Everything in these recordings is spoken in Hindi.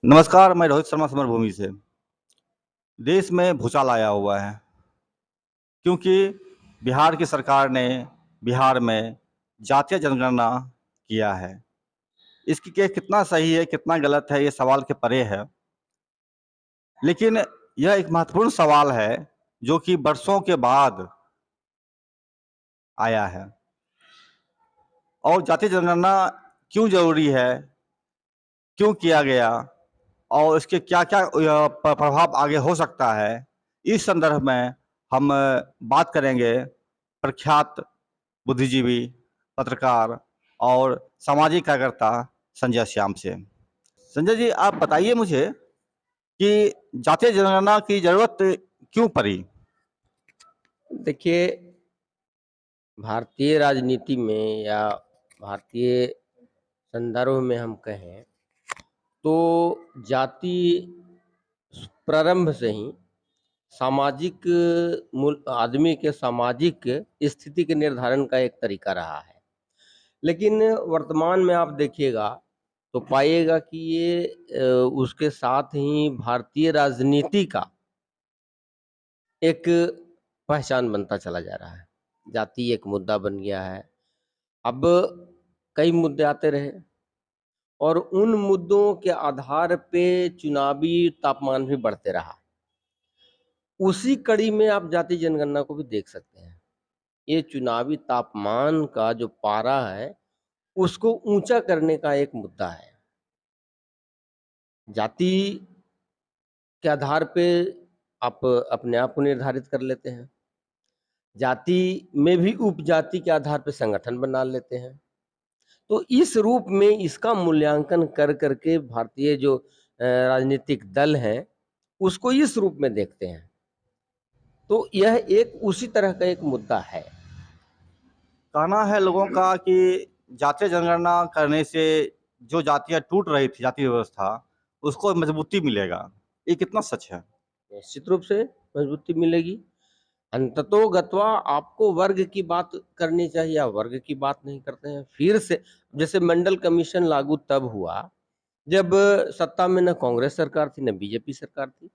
नमस्कार, मैं रोहित शर्मा समरभूमि से। देश में भूचाल आया हुआ है क्योंकि बिहार की सरकार ने बिहार में जातीय जनगणना किया है। इसकी के कितना सही है, कितना गलत है, ये सवाल के परे है। लेकिन यह एक महत्वपूर्ण सवाल है जो कि बरसों के बाद आया है। और जातीय जनगणना क्यों ज़रूरी है, क्यों किया गया और इसके क्या-क्या प्रभाव आगे हो सकता है, इस संदर्भ में हम बात करेंगे प्रख्यात बुद्धिजीवी, पत्रकार और सामाजिक कार्यकर्ता संजय श्याम से। संजय जी, आप बताइए मुझे कि जातीय जनगणना की ज़रूरत क्यों पड़ी? देखिए, भारतीय राजनीति में या भारतीय संदर्भ में हम कहें तो जाति प्रारंभ से ही सामाजिक मूल आदमी के सामाजिक स्थिति के निर्धारण का एक तरीका रहा है। लेकिन वर्तमान में आप देखिएगा तो पाइएगा कि ये उसके साथ ही भारतीय राजनीति का एक पहचान बनता चला जा रहा है। जाति एक मुद्दा बन गया है। अब कई मुद्दे आते रहे और उन मुद्दों के आधार पे चुनावी तापमान भी बढ़ते रहा। उसी कड़ी में आप जाति जनगणना को भी देख सकते हैं। ये चुनावी तापमान का जो पारा है, उसको ऊंचा करने का एक मुद्दा है। जाति के आधार पे आप अपने आप को निर्धारित कर लेते हैं। जाति में भी उपजाति के आधार पे संगठन बना लेते हैं। तो इस रूप में इसका मूल्यांकन कर करके भारतीय जो राजनीतिक दल हैं, उसको इस रूप में देखते हैं। तो यह एक उसी तरह का एक मुद्दा है। कहना है लोगों का कि जातीय जनगणना करने से जो जातियाँ टूट रही थी, जाति व्यवस्था, उसको मजबूती मिलेगा। ये कितना सच है? निश्चित रूप से मजबूती मिलेगी। अंततोगत्वा आपको वर्ग की बात करनी चाहिए, आप वर्ग की बात नहीं करते हैं। फिर से जैसे मंडल कमीशन लागू तब हुआ जब सत्ता में न कांग्रेस सरकार थी, न बीजेपी सरकार थी।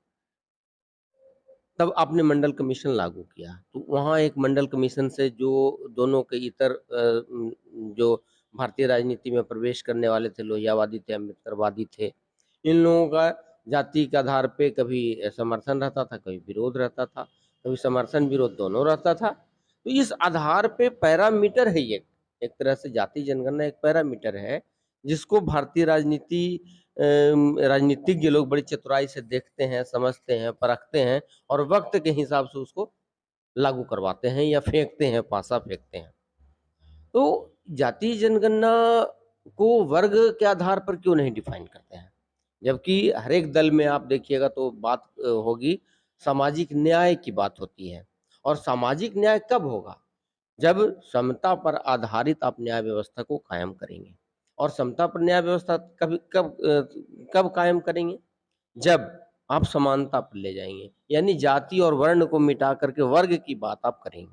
तब आपने मंडल कमीशन लागू किया, तो वहाँ एक मंडल कमीशन से जो दोनों के इतर जो भारतीय राजनीति में प्रवेश करने वाले थे, लोहियावादी थे, अम्बेडकरवादी थे, इन लोगों का जाति के आधार पे कभी समर्थन रहता था, कभी विरोध रहता था, कभी समर्थन विरोध दोनों रहता था। तो इस आधार पे पैरामीटर है ये, एक तरह से जाति जनगणना एक पैरामीटर है, जिसको भारतीय राजनीतिज्ञ लोग बड़ी चतुराई से देखते हैं, समझते हैं, परखते हैं और वक्त के हिसाब से उसको लागू करवाते हैं या फेंकते हैं, पासा फेंकते हैं। तो जाति जनगणना को वर्ग के आधार पर क्यों नहीं डिफाइन करते हैं? जबकि हर एक दल में आप देखिएगा तो बात होगी, सामाजिक न्याय की बात होती है। और सामाजिक न्याय कब होगा? जब समता पर आधारित आप न्याय व्यवस्था को कायम करेंगे। और समता पर न्याय व्यवस्था कब कायम करेंगे? जब आप समानता पर ले जाएँगे, यानी जाति और वर्ण को मिटा करके वर्ग की बात आप करेंगे।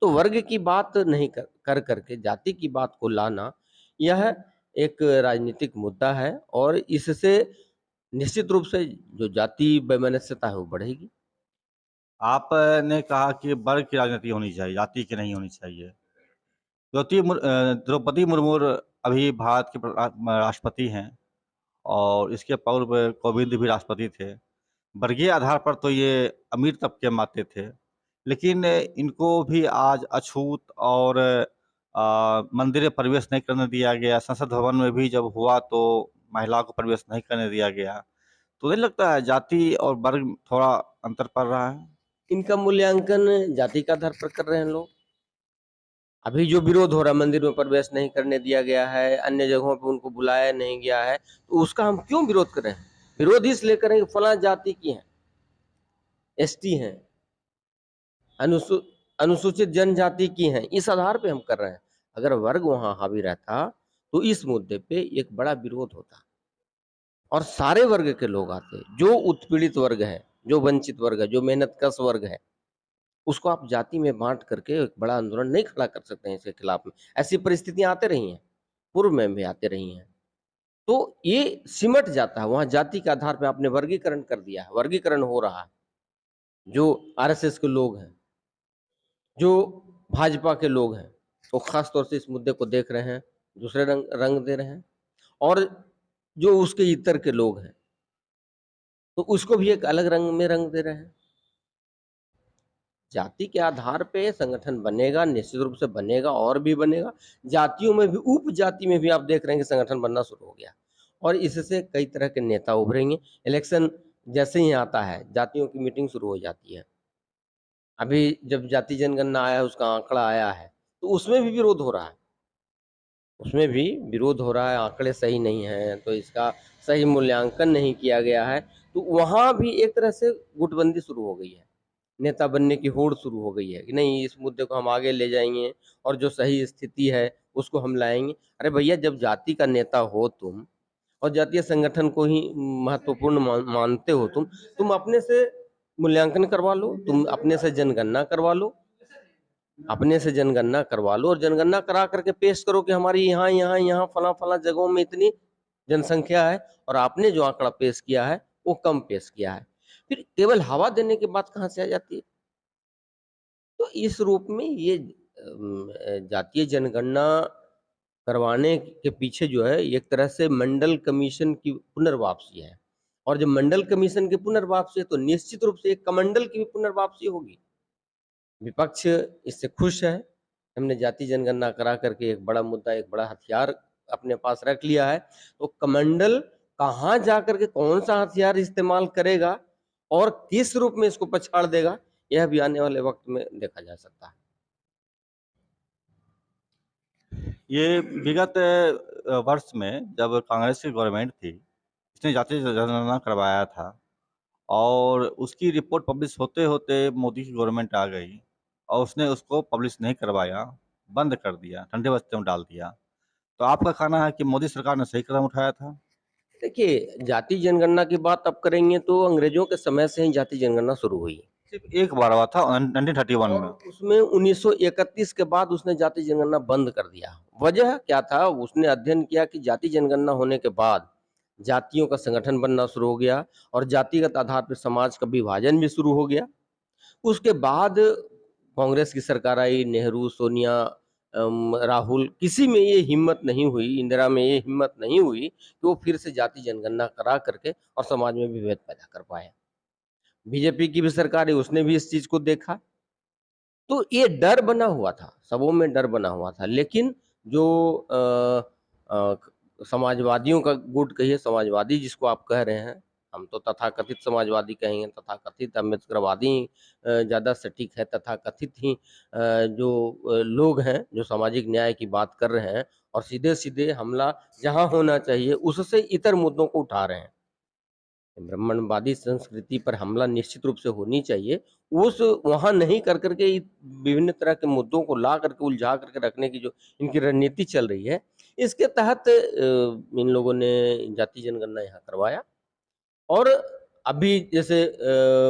तो वर्ग की बात नहीं कर करके जाति की बात को लाना, यह एक राजनीतिक मुद्दा है और इससे निश्चित रूप से जो जाति वैमनस्यता है वो बढ़ेगी। आपने कहा कि वर्ग की राजनीति होनी चाहिए, जाति की नहीं होनी चाहिए। द्रौपदी मुर्मू अभी भारत के राष्ट्रपति हैं और इसके पूर्व कोविंद भी राष्ट्रपति थे। वर्गीय आधार पर तो ये अमीर तबके में आते थे, लेकिन इनको भी आज अछूत और मंदिर में प्रवेश नहीं करने दिया गया। संसद भवन में भी जब हुआ तो महिलाओं को प्रवेश नहीं करने दिया गया। तो नहीं लगता है जाति और वर्ग थोड़ा अंतर पड़ रहा है? इनका मूल्यांकन जाति के आधार पर कर रहे हैं लोग। अभी जो विरोध हो रहा है, मंदिर में प्रवेश नहीं करने दिया गया है, अन्य जगहों पे उनको बुलाया नहीं गया है, तो उसका हम क्यों विरोध कर रहे हैं? विरोध इसलिए करें कि फलां जाति की हैं, एसटी हैं, अनुसू अनुसूचित जनजाति की हैं, इस आधार पे हम कर रहे हैं। अगर वर्ग वहाँ हावी रहता, तो इस मुद्दे पे एक बड़ा विरोध होता और सारे वर्ग के लोग आते। जो उत्पीड़ित वर्ग है, जो वंचित वर्ग है, जो मेहनतकश वर्ग है, उसको आप जाति में बाँट करके एक बड़ा आंदोलन नहीं खड़ा कर सकते हैं इसके खिलाफ में। ऐसी परिस्थितियाँ आते रही हैं, पूर्व में भी आती रही हैं। तो ये सिमट जाता है, वहां जाति के आधार पे आपने वर्गीकरण कर दिया है, वर्गीकरण हो रहा है। जो आरएसएस के लोग हैं, जो भाजपा के लोग हैं, वो खास तौर से इस मुद्दे को देख रहे हैं, दूसरे रंग रंग दे रहे हैं, और जो उसके इतर के लोग हैं तो उसको भी एक अलग रंग में रंग दे रहे हैं। जाति के आधार पे संगठन बनेगा, निश्चित रूप से बनेगा और भी बनेगा। जातियों में भी, उप जाति में भी आप देख रहे हैं कि संगठन बनना शुरू हो गया और इससे कई तरह के नेता उभरेंगे। इलेक्शन जैसे ही आता है, जातियों की मीटिंग शुरू हो जाती है। अभी जब जाति जनगणना आया है, उसका आंकड़ा आया है, तो उसमें भी विरोध हो रहा है, उसमें भी विरोध हो रहा है, आंकड़े सही नहीं हैं, तो इसका सही मूल्यांकन नहीं किया गया है। तो वहाँ भी एक तरह से गुटबंदी शुरू हो गई है, नेता बनने की होड़ शुरू हो गई है कि नहीं, इस मुद्दे को हम आगे ले जाएंगे और जो सही स्थिति है उसको हम लाएंगे। अरे भैया, जब जाति का नेता हो तुम और जातीय संगठन को ही महत्वपूर्ण मानते हो तुम अपने से मूल्यांकन करवा लो, तुम अपने से जनगणना करवा लो, अपने से जनगणना करवा लो और जनगणना करा करके पेश करो कि हमारी यहाँ यहाँ यहाँ फला फला जगहों में इतनी जनसंख्या है और आपने जो आंकड़ा पेश किया है वो कम पेश किया है। फिर केवल हवा देने की बात कहाँ से आ जाती है? तो इस रूप में ये जातीय जनगणना करवाने के पीछे जो है एक तरह से मंडल कमीशन की पुनर्वापसी है, और जब मंडल कमीशन की पुनर्वापसी है तो निश्चित रूप से एक कमंडल की भी पुनर्वापसी होगी। विपक्ष इससे खुश है, हमने जाति जनगणना करा करके एक बड़ा मुद्दा, एक बड़ा हथियार अपने पास रख लिया है। तो कमंडल कहाँ जा करके कौन सा हथियार इस्तेमाल करेगा और किस रूप में इसको पछाड़ देगा, यह भी आने वाले वक्त में देखा जा सकता है। ये विगत वर्ष में जब कांग्रेस की गवर्नमेंट थी, इसने जातीय जनगणना करवाया था और उसकी रिपोर्ट पब्लिश होते होते मोदी की गवर्नमेंट आ गई और उसने उसको पब्लिश नहीं करवाया, बंद कर दिया, ठंडे बस्ते में डाल दिया। तो आपका कहना है कि मोदी सरकार ने सही कदम उठाया था? देखिए, जाति जनगणना की बात अब करेंगे तो अंग्रेजों के समय से ही जाति जनगणना शुरू हुई सिर्फ एक बार हुआ था 1931 में। और उसमें 1931 के बाद उसने जाति जनगणना बंद कर दिया। वजह क्या था? उसने अध्ययन किया कि जाति जनगणना होने के बाद जातियों का संगठन बनना शुरू हो गया और जातिगत आधार पर समाज का विभाजन भी शुरू हो गया। उसके बाद कांग्रेस की सरकार आई, नेहरू, सोनिया, राहुल, किसी में ये हिम्मत नहीं हुई, इंदिरा में ये हिम्मत नहीं हुई कि वो फिर से जाति जनगणना करा करके और समाज में विभेद पैदा कर पाए। बीजेपी की भी सरकार है, उसने भी इस चीज को देखा, तो ये डर बना हुआ था, सबों में डर बना हुआ था। लेकिन जो समाजवादियों का गुट कहिए, समाजवादी जिसको आप कह रहे हैं, हम तो तथाकथित समाजवादी कहेंगे, तथाकथित अम्बेडकरवादी ज़्यादा सटीक है। तथाकथित ही जो लोग हैं जो सामाजिक न्याय की बात कर रहे हैं और सीधे सीधे हमला जहां होना चाहिए उससे इतर मुद्दों को उठा रहे हैं। ब्राह्मणवादी संस्कृति पर हमला निश्चित रूप से होनी चाहिए, उस वहाँ नहीं कर करके विभिन्न तरह के मुद्दों को ला करके उलझा करके रखने की जो इनकी रणनीति चल रही है, इसके तहत इन लोगों ने जाति जनगणना यहाँ करवाया। और अभी जैसे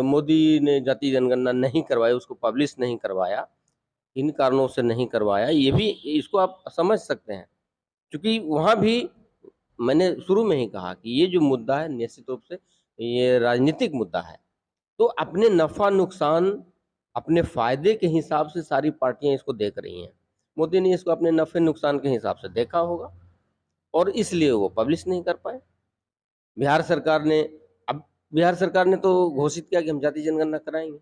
मोदी ने जाति जनगणना नहीं करवाई, उसको पब्लिश नहीं करवाया, इन कारणों से नहीं करवाया, ये भी इसको आप समझ सकते हैं, क्योंकि वहाँ भी मैंने शुरू में ही कहा कि ये जो मुद्दा है निश्चित रूप से ये राजनीतिक मुद्दा है। तो अपने नफा नुकसान, अपने फायदे के हिसाब से सारी पार्टियां इसको देख रही हैं। मोदी ने इसको अपने नफे नुकसान के हिसाब से देखा होगा और इसलिए वो पब्लिश नहीं कर पाए। बिहार सरकार ने अब बिहार सरकार ने तो घोषित किया कि हम जाति जनगणना कराएंगे।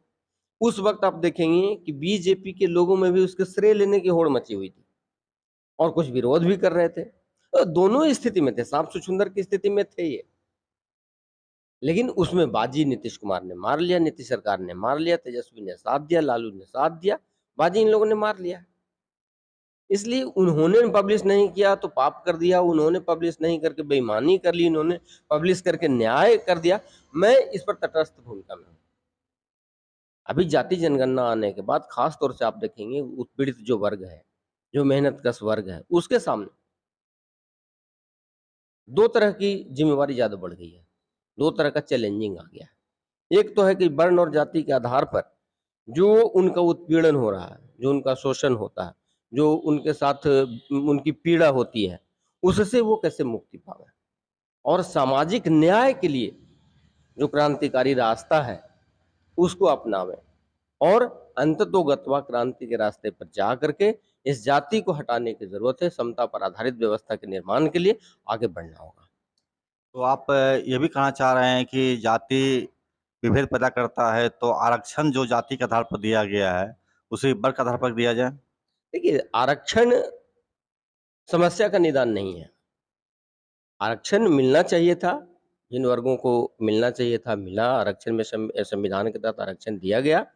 उस वक्त आप देखेंगे कि बीजेपी के लोगों में भी उसके श्रेय लेने की होड़ मची हुई थी और कुछ विरोध भी कर रहे थे। तो दोनों स्थिति में थे, सांप छुछुंदर की स्थिति में थे ये। लेकिन उसमें बाजी नीतीश कुमार ने मार लिया, नीतीश सरकार ने मार लिया, तेजस्वी ने साथ दिया, लालू ने साथ दिया, बाजी इन लोगों ने मार लिया। इसलिए उन्होंने पब्लिश नहीं किया तो पाप कर दिया, उन्होंने पब्लिश नहीं करके बेईमानी कर ली, इन्होंने पब्लिश करके न्याय कर दिया। मैं इस पर तटस्थ भूमिका में हूँ। अभी जाति जनगणना आने के बाद खास तौर से आप देखेंगे उत्पीड़ित जो वर्ग है, जो मेहनतकश वर्ग है, उसके सामने दो तरह की जिम्मेवारी ज्यादा बढ़ गई है, दो तरह का चैलेंजिंग आ गया है। एक तो है कि वर्ण और जाति के आधार पर जो उनका उत्पीड़न हो रहा है, जो उनका शोषण होता है, जो उनके साथ उनकी पीड़ा होती है, उससे वो कैसे मुक्ति पावे। और सामाजिक न्याय के लिए जो क्रांतिकारी रास्ता है उसको अपनावें और अंततोगत्वा क्रांति के रास्ते पर जा करके इस जाति को हटाने की जरूरत है। समता पर आधारित व्यवस्था के निर्माण के लिए आगे बढ़ना होगा। तो आप ये भी कहना चाह रहे हैं कि जाति विभेद पैदा करता है, तो आरक्षण जो जाति के आधार पर दिया गया है उसे वर्ग के आधार पर दिया जाए। देखिए, आरक्षण समस्या का निदान नहीं है। आरक्षण मिलना चाहिए था, जिन वर्गों को मिलना चाहिए था मिला। आरक्षण में संविधान के तहत आरक्षण दिया गया।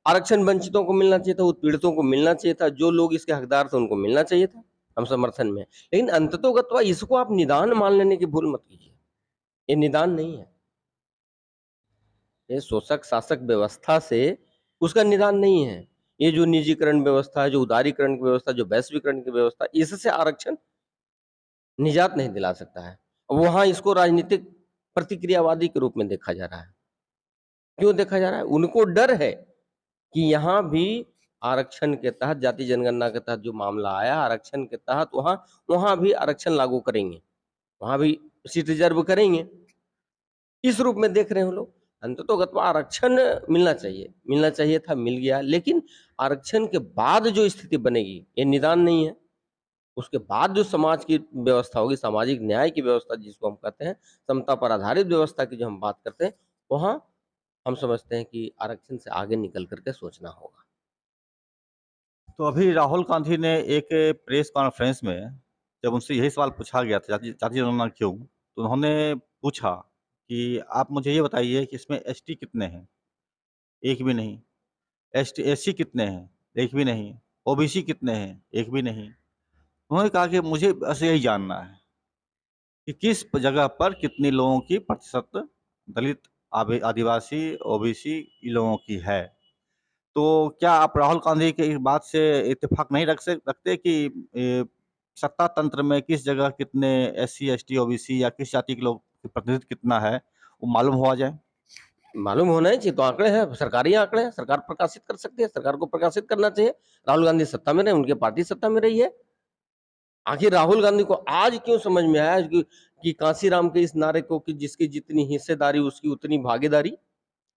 आरक्षण वंचितों को मिलना चाहिए था, उत्पीड़ितों को मिलना चाहिए था, जो लोग इसके हकदार थे उनको मिलना चाहिए था। हम समर्थन में, लेकिन अंततोगत्वा इसको आप निदान मान लेने की भूल मत कीजिए। ये निदान नहीं है, ये शोषक शासक व्यवस्था से उसका निदान नहीं है। ये जो निजीकरण व्यवस्था है, जो उदारीकरण की व्यवस्था, जो वैश्वीकरण की व्यवस्था, इससे आरक्षण निजात नहीं दिला सकता है। वहां इसको राजनीतिक प्रतिक्रियावादी के रूप में देखा जा रहा है। क्यों देखा जा रहा है? उनको डर है कि यहाँ भी आरक्षण के तहत, जाति जनगणना के तहत जो मामला आया, आरक्षण के तहत वहां वहां भी आरक्षण लागू करेंगे, वहां भी सीट रिजर्व करेंगे। इस रूप में देख रहे हैं लोग। अंततोगत्वा आरक्षण मिलना चाहिए था, मिल गया। लेकिन आरक्षण के बाद जो स्थिति बनेगी ये निदान नहीं है। उसके बाद जो समाज की व्यवस्था होगी, सामाजिक न्याय की व्यवस्था जिसको हम कहते हैं, समता पर आधारित व्यवस्था की जो हम बात करते हैं, वहां हम समझते हैं कि आरक्षण से आगे निकल करके सोचना होगा। तो अभी राहुल गांधी ने एक प्रेस कॉन्फ्रेंस में जब उनसे यही सवाल पूछा गया था, जाति जाति जनगणना क्यों, तो उन्होंने पूछा कि आप मुझे ये बताइए कि इसमें एसटी कितने हैं? एक भी नहीं। एसटी एससी कितने हैं? एक भी नहीं। ओबीसी कितने हैं? एक भी नहीं। उन्होंने कहा कि मुझे बस यही जानना है कि किस जगह पर कितने लोगों की प्रतिशत दलित, आदिवासी, ओबीसी इन लोगों की है। तो क्या आप राहुल गांधी की इस बात से इत्तेफाक नहीं रखते कि सत्ता तंत्र में किस जगह कितने एससी, एसटी, ओबीसी या किस जाति के लोग प्रतिनिधित्व कितना है वो मालूम हुआ जाए? मालूम होना ही चाहिए। तो आंकड़े हैं, सरकारी आंकड़े हैं, सरकार प्रकाशित कर सकती है, सरकार को प्रकाशित करना चाहिए। राहुल गांधी सत्ता में रहे, उनकी पार्टी सत्ता में रही है। आखिर राहुल गांधी को आज क्यों समझ में आया कि कांसीराम के इस नारे को, कि जिसकी जितनी हिस्सेदारी उसकी उतनी भागीदारी,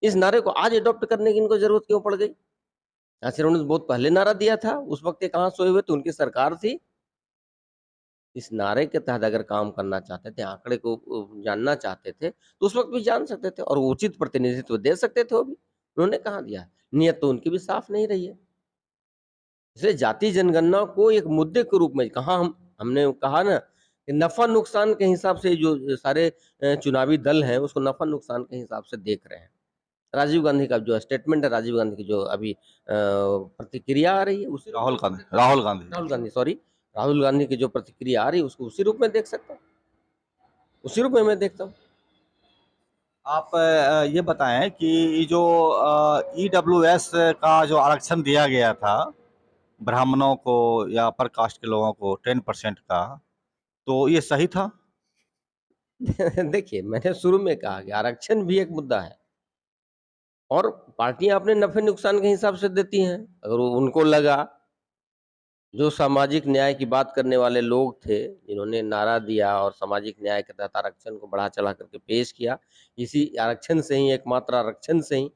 इस नारे को आज अडॉप्ट करने की इनको जरूरत क्यों पड़ गई? कांसीराम ने बहुत पहले नारा दिया था, उस वक्त ये कहाँ सोए हुए थे, उनकी सरकार थी। इस नारे के तहत अगर काम करना चाहते थे, आंकड़े को जानना चाहते थे, तो उस वक्त भी जान सकते थे और उचित प्रतिनिधित्व दे सकते थे। वो भी उन्होंने कहाँ दिया? नियत तो उनकी भी साफ नहीं रही है। इसलिए जाति जनगणना को एक मुद्दे के रूप में कहा, हमने कहा ना कि नफा नुकसान के हिसाब से जो सारे चुनावी दल हैं उसको नफा नुकसान के हिसाब से देख रहे हैं। राजीव गांधी का जो स्टेटमेंट है, राजीव गांधी की जो अभी प्रतिक्रिया आ रही है, उसी राहुल गांधी राहुल गांधी राहुल गांधी सॉरी राहुल गांधी की जो प्रतिक्रिया आ रही है उसको उसी रूप में देख सकता हूँ, उसी रूप में मैं देखता हूँ। आप ये बताएं कि ये जो ईडब्ल्यूएस का जो आरक्षण दिया गया था ब्राह्मणों को या अपर कास्ट के लोगों को 10% का, तो ये सही था? देखिए, मैंने शुरू में कहा कि आरक्षण भी एक मुद्दा है और पार्टियां अपने नफे नुकसान के हिसाब से देती हैं। अगर उनको लगा, जो सामाजिक न्याय की बात करने वाले लोग थे जिन्होंने नारा दिया और सामाजिक न्याय के तहत आरक्षण को बढ़ा चढ़ा करके पेश किया, इसी आरक्षण से ही, एकमात्र आरक्षण से ही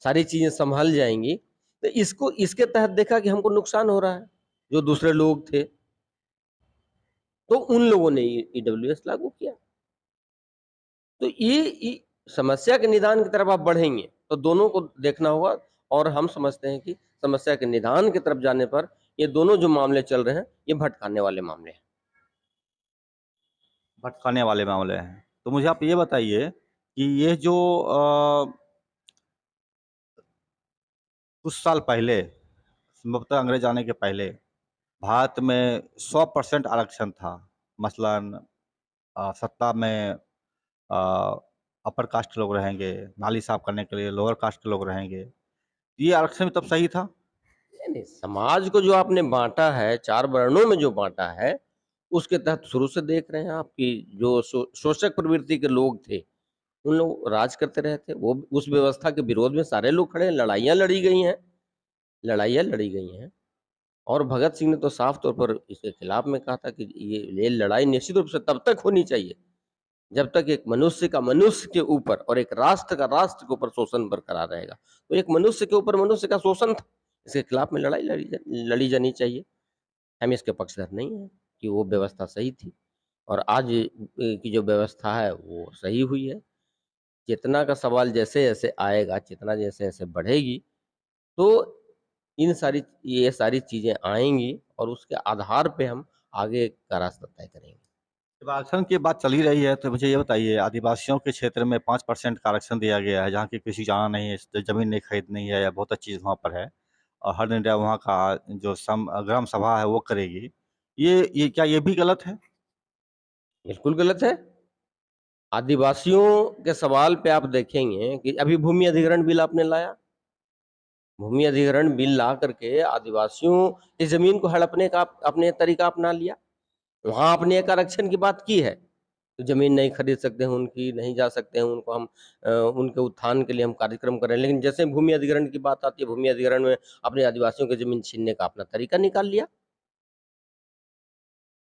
सारी चीजें संभल जाएंगी, तो इसको इसके तहत देखा कि हमको नुकसान हो रहा है, जो दूसरे लोग थे, तो उन लोगों ने ईडब्ल्यूएस लागू किया। तो ये समस्या के निदान की तरफ आप बढ़ेंगे तो दोनों को देखना होगा। और हम समझते हैं कि समस्या के निदान की तरफ जाने पर ये दोनों जो मामले चल रहे हैं ये भटकाने वाले मामले हैं। भटकाने वाले मामले हैं। तो मुझे आप ये बताइए कि ये जो कुछ साल पहले, संभवतः अंग्रेज आने के पहले, भारत में 100% आरक्षण था। मसलन सत्ता में अपर कास्ट के लोग रहेंगे, नाली साफ करने के लिए लोअर कास्ट के लोग रहेंगे। ये आरक्षण भी तब सही था? नहीं, समाज को जो आपने बांटा है, चार वर्णों में जो बांटा है, उसके तहत शुरू से देख रहे हैं आपकी जो शोषक प्रवृत्ति के लोग थे, उन लोग राज करते रहे थे। वो उस व्यवस्था के विरोध में सारे लोग खड़े हैं, लड़ाइयाँ लड़ी गई हैं, लड़ाइयाँ लड़ी गई हैं। और भगत सिंह ने तो साफ तौर पर इसके खिलाफ में कहा था कि ये लड़ाई निश्चित रूप से तब तक होनी चाहिए जब तक एक मनुष्य का मनुष्य के ऊपर और एक राष्ट्र का राष्ट्र के ऊपर शोषण बरकरार रहेगा, तो एक मनुष्य के ऊपर मनुष्य का शोषण था, इसके खिलाफ में लड़ाई लड़ी जानी चाहिए। हम इसके पक्षधर नहीं हैं कि वो व्यवस्था सही थी और आज की जो व्यवस्था है वो सही हुई है। चेतना का सवाल जैसे-जैसे आएगा, चेतना जैसे-जैसे बढ़ेगी, तो ये सारी चीज़ें आएँगी और उसके आधार पे हम आगे का रास्ता तय करेंगे। जब आरक्षण की बात चल ही रही है, तो मुझे ये बताइए, आदिवासियों के क्षेत्र में 5% का आरक्षण दिया गया है, जहाँ की किसी जाना नहीं है, ज़मीन नहीं खरीदनी है या बहुत अच्छी चीज़ वहाँ पर है और हर निर्णय वहाँ का जो ग्राम सभा है, वो करेगी। ये भी गलत है? बिल्कुल गलत है। आदिवासियों के सवाल पे आप देखेंगे कि अभी भूमि अधिग्रहण बिल आपने लाया। भूमि अधिग्रहण बिल ला करके आदिवासियों की ज़मीन को हड़पने का आपने तरीका अपना लिया। वहाँ आपने एक आरक्षण की बात की है, तो ज़मीन नहीं खरीद सकते हैं उनकी, नहीं जा सकते हैं, उनको हम उनके उत्थान के लिए हम कार्यक्रम कर रहे हैं। लेकिन जैसे भूमि अधिग्रहण की बात आती है, भूमि अधिग्रहण में अपने आदिवासियों की ज़मीन छीनने का अपना तरीका निकाल लिया।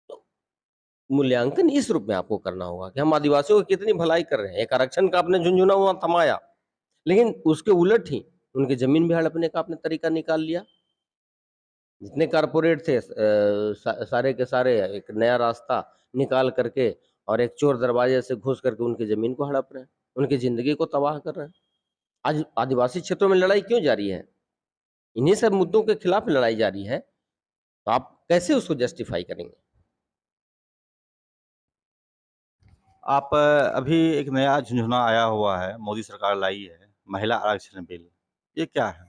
तो मूल्यांकन इस रूप में आपको करना होगा कि हम आदिवासियों की कितनी भलाई कर रहे हैं। एक आरक्षण का आपने झुनझुना वहाँ थमाया, लेकिन उसके उलट ही उनकी ज़मीन भी हड़पने का आपने तरीका निकाल लिया। जितने कारपोरेट थे सारे के सारे एक नया रास्ता निकाल करके और एक चोर दरवाजे से घुस करके उनकी ज़मीन को हड़प रहे हैं, उनकी ज़िंदगी को तबाह कर रहे हैं। आज आदिवासी क्षेत्रों में लड़ाई क्यों जारी है? इन्हीं सब मुद्दों के खिलाफ लड़ाई जारी है, तो आप कैसे उसको जस्टिफ़ाई करेंगे? अभी एक नया झुनझुना आया हुआ है, मोदी सरकार लाई है, महिला आरक्षण बिल। ये क्या है?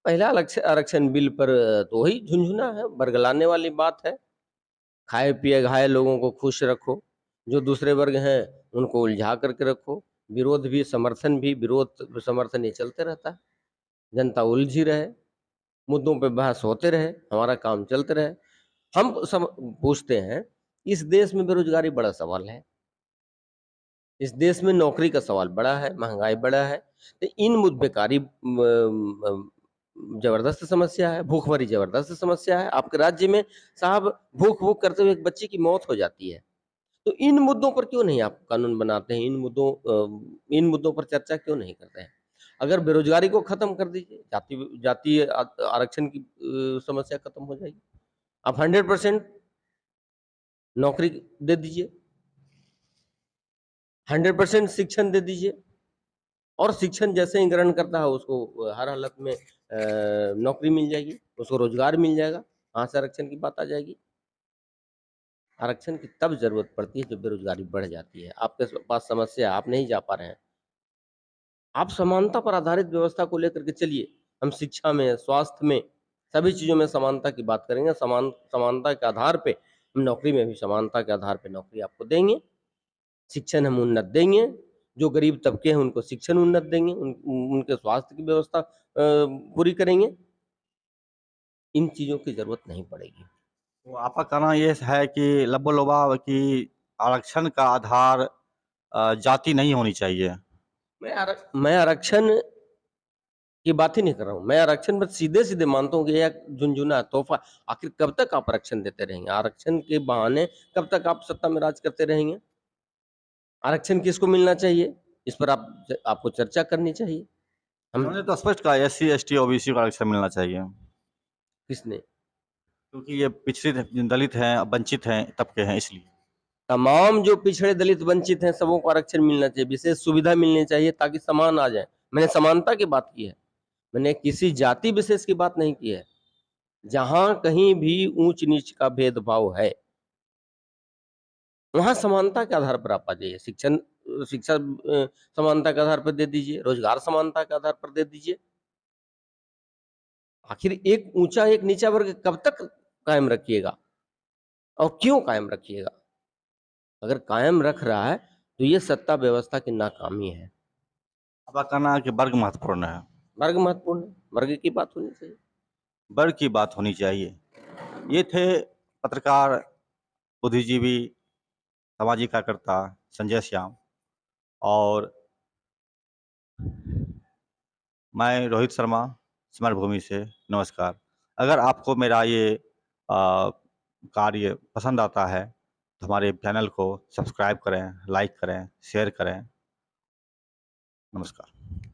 पहला आरक्षण बिल पर तो वही झुनझुना है, बरगलाने वाली बात है। खाए-पिए घाये लोगों को खुश रखो, जो दूसरे वर्ग हैं उनको उलझा करके रखो, विरोध भी समर्थन भी, विरोध समर्थन ये चलते रहता है। जनता उलझी रहे, मुद्दों पे बहस होते रहे, हमारा काम चलते रहे। हम सम पूछते हैं, इस देश में बेरोज़गारी बड़ा सवाल है, इस देश में नौकरी का सवाल बड़ा है, महँगाई बड़ा है, तो इन बेकारी ज़बरदस्त समस्या है, भूखमरी ज़बरदस्त समस्या है। आपके राज्य में साहब भूख-भूख करते हुए एक बच्चे की मौत हो जाती है। तो इन मुद्दों पर क्यों नहीं आप कानून बनाते हैं? इन मुद्दों पर चर्चा क्यों नहीं करते हैं? अगर बेरोज़गारी को खत्म कर दीजिए, जातीय आरक्षण की समस्या खत्म हो जाएगी। आप 100% नौकरी दे दीजिए, 100% शिक्षण दे दीजिए और शिक्षण जैसे ही ग्रहण करता है उसको हर हालत में नौकरी मिल जाएगी, उसको रोज़गार मिल जाएगा, वहाँ से आरक्षण की बात आ जाएगी। आरक्षण की तब ज़रूरत पड़ती है जब बेरोज़गारी बढ़ जाती है। आपके पास समस्या है, आप नहीं जा पा रहे हैं। आप समानता पर आधारित व्यवस्था को लेकर के चलिए। हम शिक्षा में, स्वास्थ्य में, सभी चीज़ों में समानता की बात करेंगे। समानता के आधार पे हम नौकरी में भी समानता के आधार पे नौकरी आपको देंगे। शिक्षण हम उन्नत देंगे। जो गरीब तबके हैं उनको शिक्षण उन्नत देंगे। उनके स्वास्थ्य की व्यवस्था पूरी करेंगे। इन चीज़ों की ज़रूरत नहीं पड़ेगी। तो आपका कहना ये है कि लबो-लुभाव कि आरक्षण का आधार जाति नहीं होनी चाहिए। मैं आरक्षण की बात ही नहीं कर रहा हूँ। मैं आरक्षण बस सीधे-सीधे मानता हूँ कि एक झुनझुना तोहफ़ा। आखिर कब तक आप आरक्षण देते रहेंगे? आरक्षण के बहाने कब तक आप सत्ता में राज करते रहेंगे? आरक्षण किसको मिलना चाहिए? इस पर आपको चर्चा करनी चाहिए। हम उन्होंने तो स्पष्ट कहा एससी, एसटी, ओबीसी को आरक्षण मिलना चाहिए, किसने? क्योंकि ये पिछड़े दलित हैं, वंचित हैं, तबके हैं इसलिए। तमाम जो पिछड़े दलित वंचित हैं सबों को आरक्षण मिलना चाहिए, विशेष सुविधा मिलनी चाहिए ताकि समान आ जाए। मैंने समानता की बात की है। मैंने किसी जाति विशेष की बात नहीं की है। जहाँ कहीं भी ऊँच-नीच का भेदभाव है, वहाँ समानता के आधार पर आप आ जाइए। शिक्षा समानता के आधार पर दे दीजिए, रोज़गार समानता के आधार पर दे दीजिए। आखिर एक ऊँचा, एक नीचा वर्ग कब तक कायम रखिएगा और क्यों कायम रखिएगा? अगर कायम रख रहा है, तो ये सत्ता व्यवस्था की नाकामी है। आपका कहना है कि वर्ग महत्वपूर्ण है, वर्ग महत्वपूर्ण है, वर्ग की बात होनी चाहिए। वर्ग की बात होनी चाहिए। ये थे पत्रकार, बुद्धिजीवी, सामाजिक कार्यकर्ता संजय श्याम और मैं रोहित शर्मा, स्मरणभूमि से नमस्कार। अगर आपको मेरा ये कार्य पसंद आता है तो हमारे चैनल को सब्सक्राइब करें, लाइक करें, शेयर करें। नमस्कार।